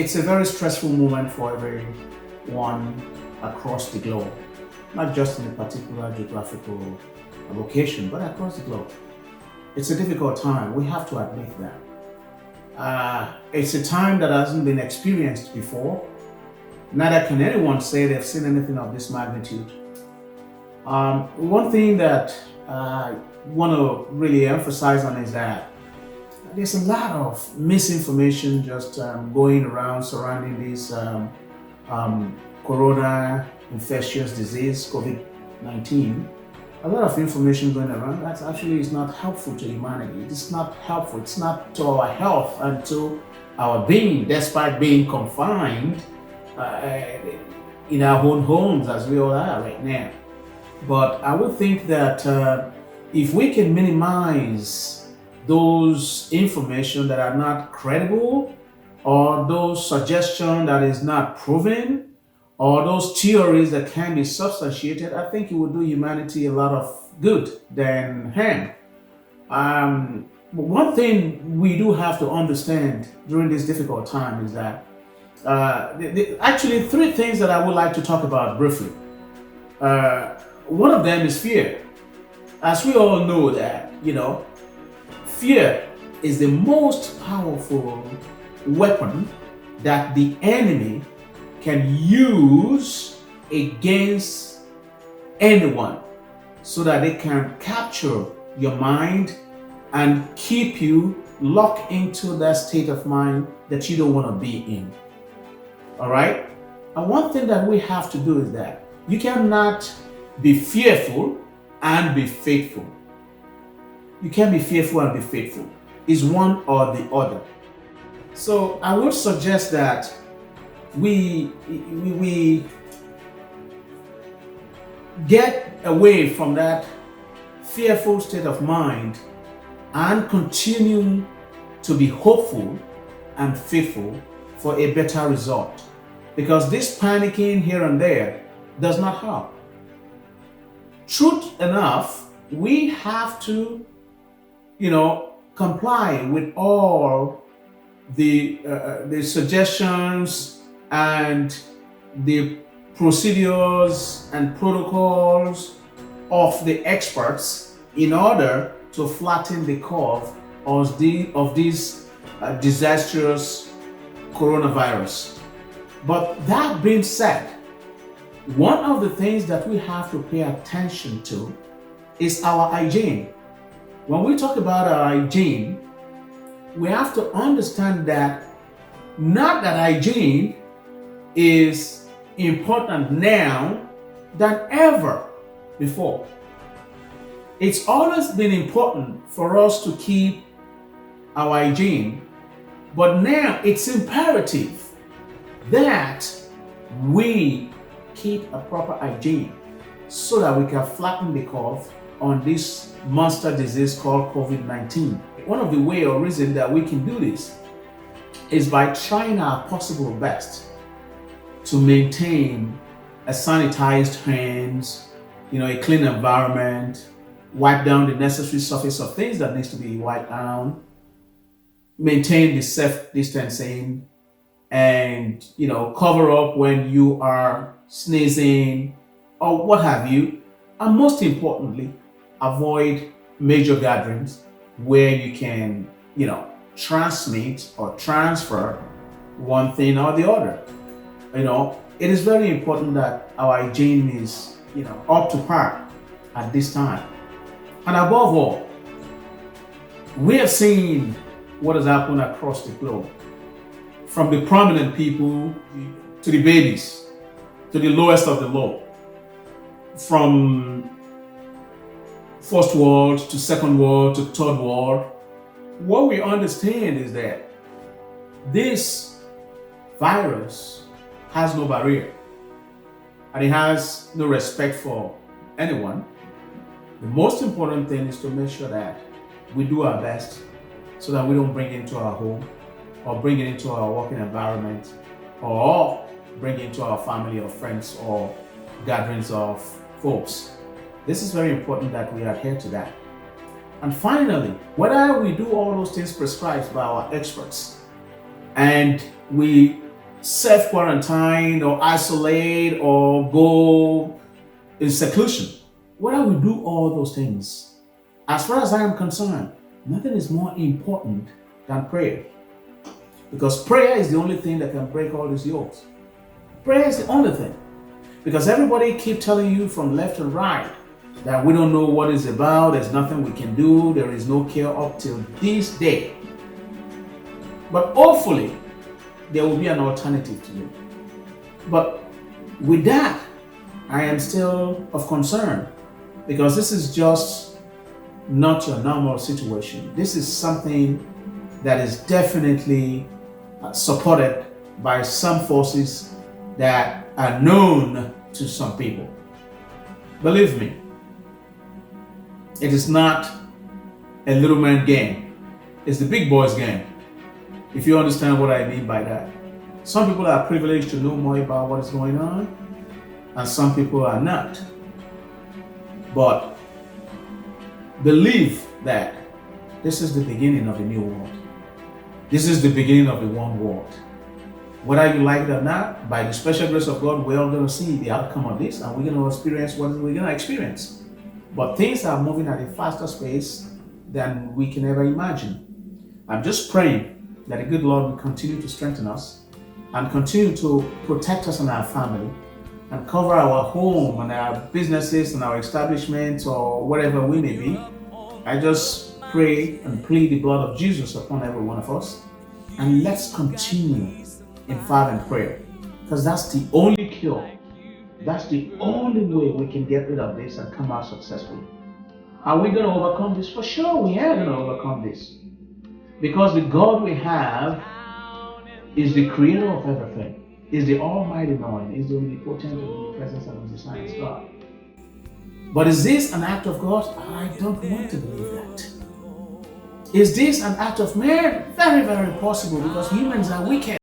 it's a very stressful moment for everyone across the globe, not just in a particular geographical location, but across the globe. It's a difficult time. We have to admit that. It's a time that hasn't been experienced before. Neither can anyone say they've seen anything of this magnitude. One thing that I want to really emphasize on is that there's a lot of misinformation just going around surrounding this corona infectious disease, COVID-19. A lot of information going around that actually is not helpful to humanity. It's not helpful. It's not to our health and to our being, despite being confined in our own homes as we all are right now. But I would think that if we can minimize those information that are not credible, or those suggestions that is not proven, or those theories that can be substantiated, I think it would do humanity a lot of good than harm. But one thing we do have to understand during this difficult time is that actually three things that I would like to talk about briefly. One of them is fear. As we all know that, fear is the most powerful weapon that the enemy can use against anyone so that they can capture your mind and keep you locked into that state of mind that you don't want to be in. All right? And one thing that we have to do is that you cannot be fearful and be faithful. You can't be fearful and be faithful. It's one or the other. So I would suggest that we get away from that fearful state of mind and continue to be hopeful and faithful for a better result. Because this panicking here and there does not help. Truth enough, we have to, comply with all the suggestions and the procedures and protocols of the experts in order to flatten the curve of this disastrous coronavirus. But that being said, one of the things that we have to pay attention to is our hygiene. When we talk about our hygiene, we have to understand that not that hygiene is important now than ever before. It's always been important for us to keep our hygiene, but now it's imperative that we keep a proper hygiene so that we can flatten the curve on this monster disease called COVID-19. One of the way or reason that we can do this is by trying our possible best to maintain a sanitized hands, a clean environment, wipe down the necessary surface of things that needs to be wiped down, maintain the safe distancing, and cover up when you are sneezing or what have you, and most importantly, avoid major gatherings where you can transmit or transfer one thing or the other. It is very important that our hygiene is up to par at this time. And above all, we have seen what has happened across the globe, from the prominent people to the babies, to the lowest of the low, from first world to second world to third world. What we understand is that this virus has no barrier and it has no respect for anyone. The most important thing is to make sure that we do our best so that we don't bring it into our home or bring it into our working environment or bring it into our family or friends or gatherings of folks. This is very important that we adhere to that. And finally, whether we do all those things prescribed by our experts and we self-quarantine or isolate or go in seclusion. Whether we do all those things, as far as I am concerned, nothing is more important than prayer. Because prayer is the only thing that can break all these yokes. Prayer is the only thing. Because everybody keep telling you from left and right that we don't know what it's about, there's nothing we can do, there is no cure up till this day. But hopefully, there will be an alternative to it. But with that, I am still of concern because this is just not your normal situation. This is something that is definitely supported by some forces that are known to some people. Believe me, it is not a little man game. It's the big boys game. If you understand what I mean by that. Some people are privileged to know more about what is going on, and some people are not. But believe that this is the beginning of a new world. This is the beginning of the one world. Whether you like it or not, by the special grace of God, we're all going to see the outcome of this, and we're going to experience what we're going to experience. But things are moving at a faster pace than we can ever imagine. I'm just praying that the good Lord will continue to strengthen us and continue to protect us and our family and cover our home and our businesses and our establishments or wherever we may be. I just pray and plead the blood of Jesus upon every one of us, and let's continue in fervent prayer, because that's the only cure. That's the only way we can get rid of this and come out successfully. Are we going to overcome this? For sure we are going to overcome this, because the God we have is the creator of everything, is the almighty knowing, is the omnipotent, omnipresent, and omniscience God. But is this an act of God? I don't want to believe that. Is this an act of man? Very, very possible, because humans are wicked.